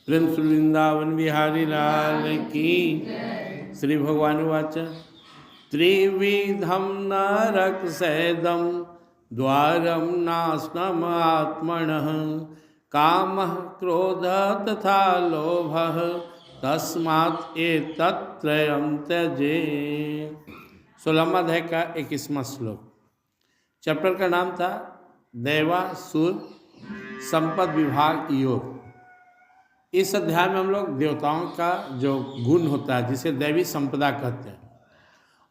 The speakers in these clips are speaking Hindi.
प्रेम श्री वृंदावन बिहारी लाल की। श्री भगवान वाच त्रिविधम नरक सैदम द्वारम नाशनम आत्मनः कामः क्रोध तथा लोभः तस्मात् एतत्त्रयं त्यजे। 16वां अध्याय का 21वां श्लोक। चैप्टर का नाम था दैवासुर संपद विभाग योग। इस अध्याय में हम लोग देवताओं का जो गुण होता है जिसे दैवी संपदा कहते हैं,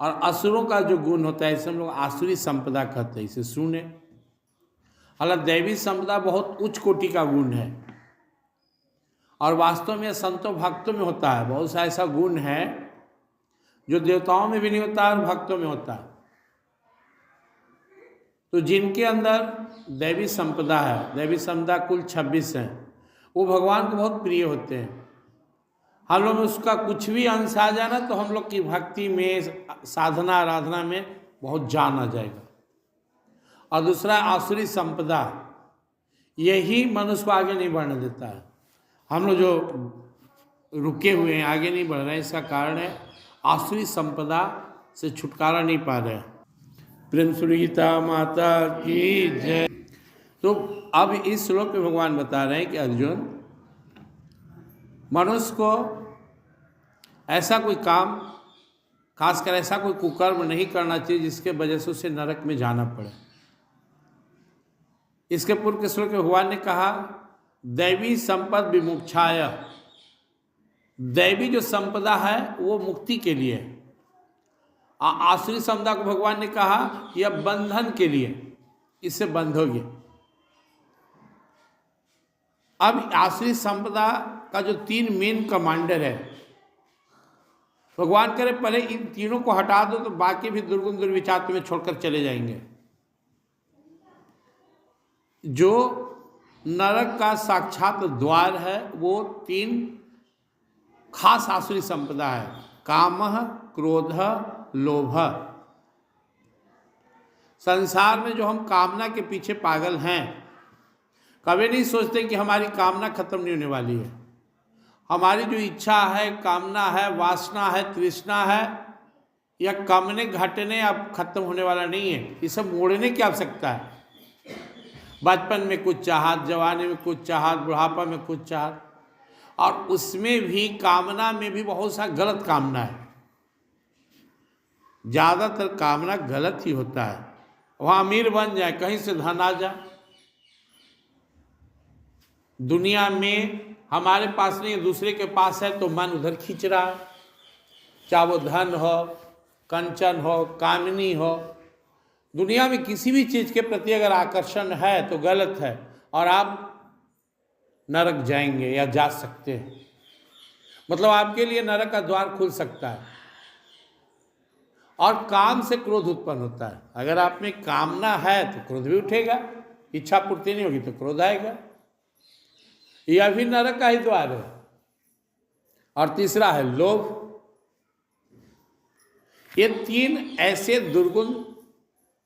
और असुरों का जो गुण होता है इसे हम लोग आसुरी संपदा कहते हैं। इसे सुने। हालांकि दैवी संपदा बहुत उच्च कोटि का गुण है और वास्तव में संतों भक्तों में होता है। बहुत सा ऐसा गुण है जो देवताओं में भी नहीं होता और भक्तों में होता है। तो जिनके अंदर दैवी संपदा है, दैवी संपदा कुल 26 हैं, वो भगवान को बहुत प्रिय होते हैं। हम लोग में उसका कुछ भी अंश आ जाना तो हम लोग की भक्ति में, साधना आराधना में बहुत जान आ जाएगा। और दूसरा आसुरी संपदा, यही मनुष्य को आगे नहीं बढ़ने देता है। हम लोग जो रुके हुए हैं, आगे नहीं बढ़ रहे हैं, इसका कारण है आसुरी संपदा से छुटकारा नहीं पा रहे हैं। प्रेम श्री गीता माता की जय। तो अब इस श्लोक में भगवान बता रहे हैं कि अर्जुन, मनुष्य को ऐसा कोई काम, खासकर ऐसा कोई कुकर्म नहीं करना चाहिए जिसके वजह से उसे नरक में जाना पड़े। इसके पूर्व के श्लोक में भगवान ने कहा दैवी संपद विमुक्षाय, दैवी जो संपदा है वो मुक्ति के लिए। आसुरी संपदा को भगवान ने कहा यह बंधन के लिए, इससे बंधोगे। अब आसुरी संपदा का जो 3 मेन कमांडर है, भगवान करे पहले इन तीनों को हटा दो तो बाकी भी दुर्गुण दुर्विचार तुम्हें छोड़कर चले जाएंगे। जो नरक का साक्षात द्वार है वो 3 खास आसुरी संपदा है, कामः, क्रोधः, लोभः। संसार में जो हम कामना के पीछे पागल हैं, कभी नहीं सोचते कि हमारी कामना खत्म नहीं होने वाली है। हमारी जो इच्छा है, कामना है, वासना है, तृष्णा है, यह कमने घटने अब खत्म होने वाला नहीं है। ये सब मोड़ने की आवश्यकता है। बचपन में कुछ चाहत, जवानी में कुछ चाहत, बुढ़ापा में कुछ चाहत, और उसमें भी कामना में भी बहुत सा गलत कामना है। ज़्यादातर कामना गलत ही होता है। वहाँ अमीर बन जाए, कहीं से धन आ जाए। दुनिया में हमारे पास नहीं, दूसरे के पास है तो मन उधर खींच रहा है, चाहे वो धन हो, कंचन हो, कामिनी हो। दुनिया में किसी भी चीज़ के प्रति अगर आकर्षण है तो गलत है और आप नरक जाएंगे या जा सकते हैं। मतलब आपके लिए नरक का द्वार खुल सकता है। और काम से क्रोध उत्पन्न होता है। अगर आप में कामना है तो क्रोध भी उठेगा, इच्छा पूर्ति नहीं होगी तो क्रोध आएगा। यह भी नरक का ही द्वार है। और तीसरा है लोभ। ये 3 ऐसे दुर्गुण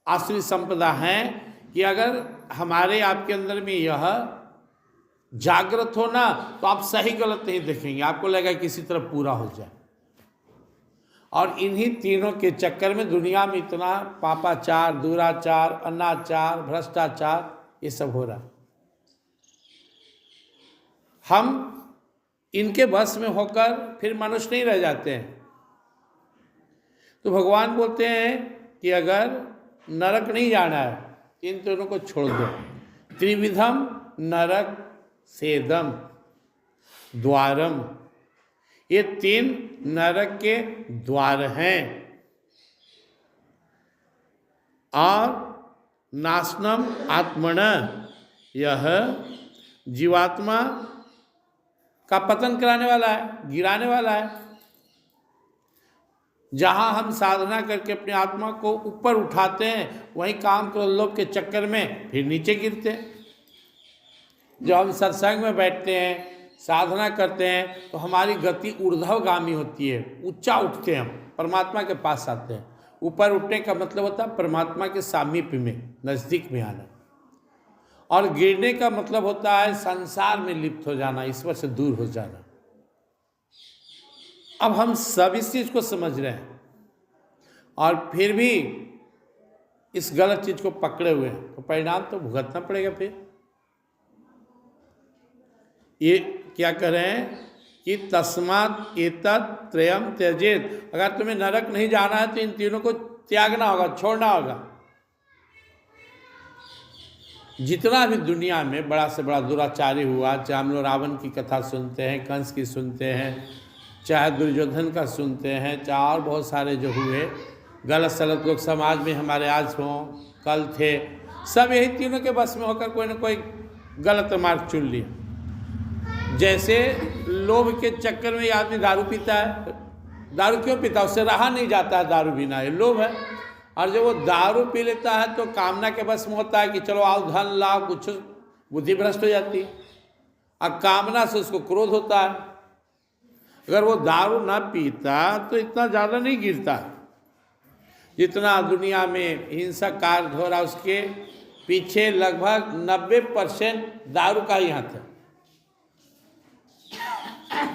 आसुरी संपदा हैं कि अगर हमारे आपके अंदर में यह जागृत हो ना तो आप सही गलत नहीं देखेंगे, आपको लगेगा किसी तरह पूरा हो जाए। और इन्हीं तीनों के चक्कर में दुनिया में इतना पापाचार, दुराचार, अनाचार, भ्रष्टाचार ये सब हो रहा। हम इनके वश में होकर फिर मनुष्य नहीं रह जाते हैं। तो भगवान बोलते हैं कि अगर नरक नहीं जाना है, इन दोनों को छोड़ दो। त्रिविधम नरक सेदम द्वारम, ये 3 नरक के द्वार हैं। और नाशनम आत्मन, यह जीवात्मा का पतन कराने वाला है, गिराने वाला है। जहाँ हम साधना करके अपने आत्मा को ऊपर उठाते हैं, वहीं काम क्रोध लोभ के चक्कर में फिर नीचे गिरते हैं। जब हम सत्संग में बैठते हैं, साधना करते हैं, तो हमारी गति ऊर्ध्वगामी होती है, ऊंचा उठते हैं, हम परमात्मा के पास आते हैं। ऊपर उठने का मतलब होता है परमात्मा के सामीप्य में, नज़दीक में आना। और गिरने का मतलब होता है संसार में लिप्त हो जाना, ईश्वर से दूर हो जाना। अब हम सब इस चीज को समझ रहे हैं और फिर भी इस गलत चीज को पकड़े हुए हैं, तो परिणाम तो भुगतना पड़ेगा। फिर ये क्या कर रहे हैं कि तस्मात् एतत् त्रयम् त्यजेत। अगर तुम्हें नरक नहीं जाना है तो इन तीनों को त्यागना होगा, छोड़ना होगा। जितना भी दुनिया में बड़ा से बड़ा दुराचारी हुआ, चाहे हम लोग रावण की कथा सुनते हैं, कंस की सुनते हैं, चाहे दुर्योधन का सुनते हैं, चाहे और बहुत सारे जो हुए गलत सलत लोग समाज में हमारे आज हों कल थे, सब यही तीनों के बस में होकर कोई ना कोई गलत मार्ग चुन लिया। जैसे लोभ के चक्कर में ये आदमी दारू पीता है। दारू क्यों पीता है? उससे रहा नहीं जाता है दारू पीना, ये लोभ है। और जब वो दारू पी लेता है तो कामना के बस में होता है कि चलो आओ धन लाओ, कुछ बुद्धि भ्रष्ट हो जाती है और कामना से उसको क्रोध होता है। अगर वो दारू ना पीता तो इतना ज़्यादा नहीं गिरता। जितना दुनिया में हिंसक कार्य हो रहा उसके पीछे लगभग 90% दारू का ही हाथ है।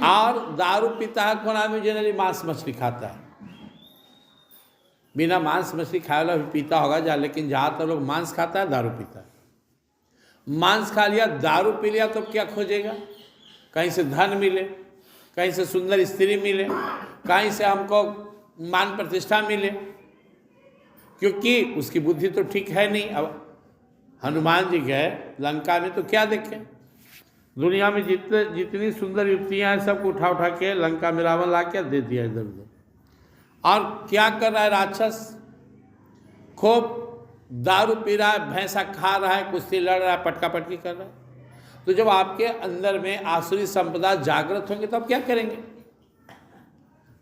और दारू पीता है कौन आदमी? जनरली मांस मछली खाता है। बिना मांस मछली खाए वाला भी पीता होगा जहाँ, लेकिन ज़्यादातर लोग मांस खाता है, दारू पीता है। मांस खा लिया, दारू पी लिया तो क्या खोजेगा? कहीं से धन मिले, कहीं से सुंदर स्त्री मिले, कहीं से हमको मान प्रतिष्ठा मिले, क्योंकि उसकी बुद्धि तो ठीक है नहीं। अब हनुमान जी गए लंका में तो क्या देखे? दुनिया में जितनी सुंदर युक्तियाँ हैं सबको उठा उठा के लंका में रावण ला के दे दिया इधर उधर। और क्या कर रहा है राक्षस? खूब दारू पी रहा है, भैंसा खा रहा है, कुश्ती लड़ रहा है, पटका पटकी कर रहा है। तो जब आपके अंदर में आसुरी संपदा जागृत होंगे तो आप क्या करेंगे?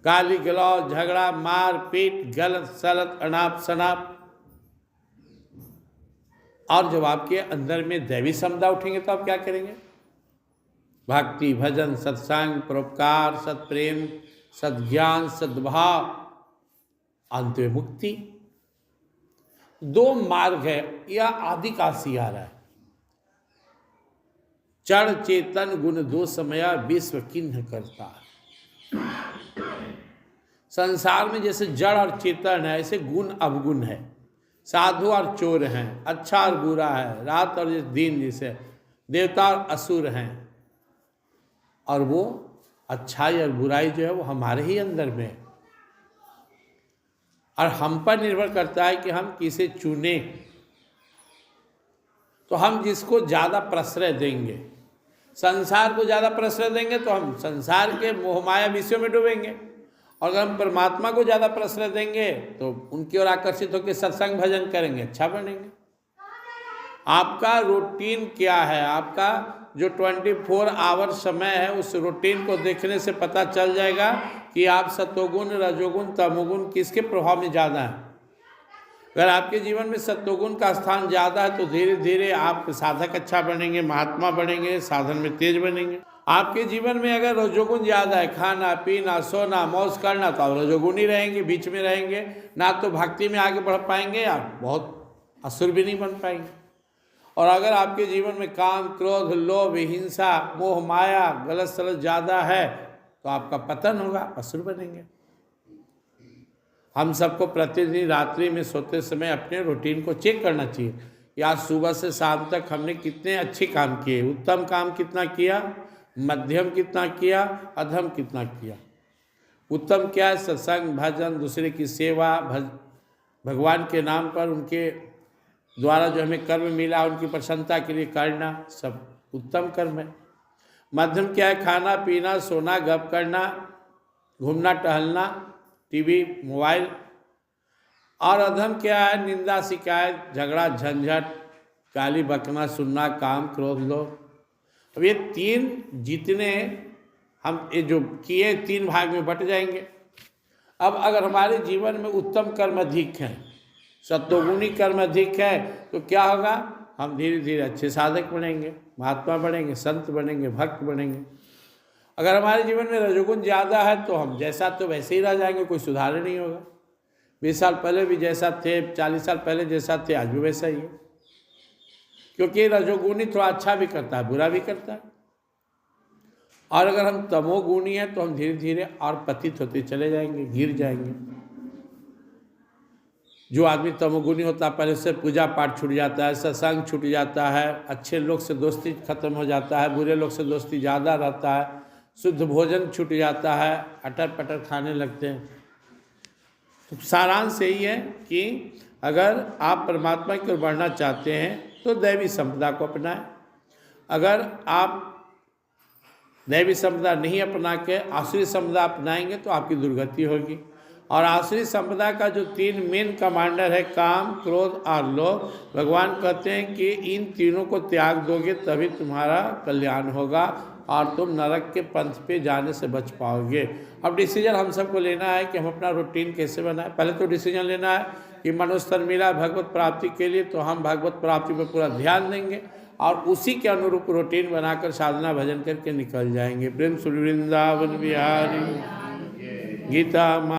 गाली गलौज, झगड़ा, मार पीट, गलत सलत, अनाप शनाप। और जब आपके अंदर में दैवी संपदा उठेंगे तो आप क्या करेंगे? भक्ति, भजन, सत्संग, परोपकार, सत्प्रेम, सद्ज्ञान, सद्भाव, अंत में मुक्ति। दो मार्ग है, यह आदि काशी आ रहा है। जड़ चेतन गुण दो समया विश्व किन्ह करता। संसार में जैसे जड़ और चेतन है, ऐसे गुण अवगुण है। साधु और चोर हैं, अच्छा और बुरा है, रात और दिन, जैसे देवता और असुर हैं। और वो अच्छाई और बुराई जो है वो हमारे ही अंदर में है। और हम पर निर्भर करता है कि हम किसे चुने। तो हम जिसको ज़्यादा प्रश्रय देंगे, संसार को ज़्यादा प्रश्रय देंगे तो हम संसार के मोहमाया विषयों में डूबेंगे। और अगर हम परमात्मा को ज़्यादा प्रश्रय देंगे तो उनकी ओर आकर्षित होकर सत्संग भजन करेंगे, अच्छा बनेंगे। आपका रूटीन क्या है? आपका जो 24 आवर समय है, उस रूटीन को देखने से पता चल जाएगा कि आप सत्वगुण, रजोगुण, तमोगुण किसके प्रभाव में ज़्यादा है। अगर आपके जीवन में सत्वगुण का स्थान ज़्यादा है तो धीरे धीरे आप साधक अच्छा बनेंगे, महात्मा बनेंगे, साधन में तेज बनेंगे। आपके जीवन में अगर रजोगुण ज़्यादा है, खाना पीना सोना मौज करना, तो आप रजोगुण ही रहेंगे, बीच में रहेंगे, ना तो भक्ति में आगे बढ़ पाएंगे या बहुत असुर भी नहीं बन पाएंगे। और अगर आपके जीवन में काम, क्रोध, लोभ, हिंसा, मोह, माया, गलत सलत ज़्यादा है तो आपका पतन होगा, असुर बनेंगे। हम सबको प्रतिदिन रात्रि में सोते समय अपने रूटीन को चेक करना चाहिए कि आज सुबह से शाम तक हमने कितने अच्छे काम किए, उत्तम काम कितना किया, मध्यम कितना किया, अधम कितना किया। उत्तम क्या है? सत्संग, भजन, दूसरे की सेवा, भगवान के नाम पर उनके द्वारा जो हमें कर्म मिला उनकी प्रसन्नता के लिए करना, सब उत्तम कर्म है। मध्यम क्या है? खाना पीना सोना गप करना, घूमना टहलना, टीवी मोबाइल। और अधम क्या है? निंदा शिकायत, झगड़ा झंझट, गाली बकना, सुनना, काम क्रोध लोभ। अब ये तीन जितने हम ये जो किए 3 भाग में बट जाएंगे। अब अगर हमारे जीवन में उत्तम कर्म अधिक हैं, सत्वगुणी कर्म अधिक है, तो क्या होगा? हम धीरे धीरे अच्छे साधक बनेंगे, महात्मा बनेंगे, संत बनेंगे, भक्त बनेंगे। अगर हमारे जीवन में रजोगुण ज़्यादा है तो हम जैसा तो वैसे ही रह जाएंगे, कोई सुधार नहीं होगा। 20 साल पहले भी जैसा थे, 40 साल पहले जैसा थे, आज भी वैसा ही है। क्योंकि रजोगुणी थोड़ा अच्छा भी करता है, बुरा भी करता है। और अगर हम तमोगुणी हैं तो हम धीरे धीरे और पतित होते चले जाएंगे, गिर जाएंगे। जो आदमी तमोगुणी होता है पहले से पूजा पाठ छूट जाता है, सत्संग छूट जाता है, अच्छे लोग से दोस्ती खत्म हो जाता है, बुरे लोग से दोस्ती ज़्यादा रहता है, शुद्ध भोजन छूट जाता है, अटर पटर खाने लगते हैं। तो सारांश यही है कि अगर आप परमात्मा की ओर बढ़ना चाहते हैं तो दैवी संपदा को अपनाएं। अगर आप दैवी संपदा नहीं अपना के आसुरी संपदा अपनाएंगे तो आपकी दुर्गति होगी। और आसुरी संपदा का जो 3 मेन कमांडर है, काम, क्रोध और लोभ, भगवान कहते हैं कि इन तीनों को त्याग दोगे तभी तुम्हारा कल्याण होगा और तुम नरक के पंथ पे जाने से बच पाओगे। अब डिसीजन हम सबको लेना है कि हम अपना रूटीन कैसे बनाएं। पहले तो डिसीजन लेना है कि मनुष्य तन मिला भगवत प्राप्ति के लिए, तो हम भगवत प्राप्ति पर पूरा ध्यान देंगे और उसी के अनुरूप रूटीन बनाकर साधना भजन करके निकल जाएंगे। प्रेम श्री वृंदावन बिहारी गीता।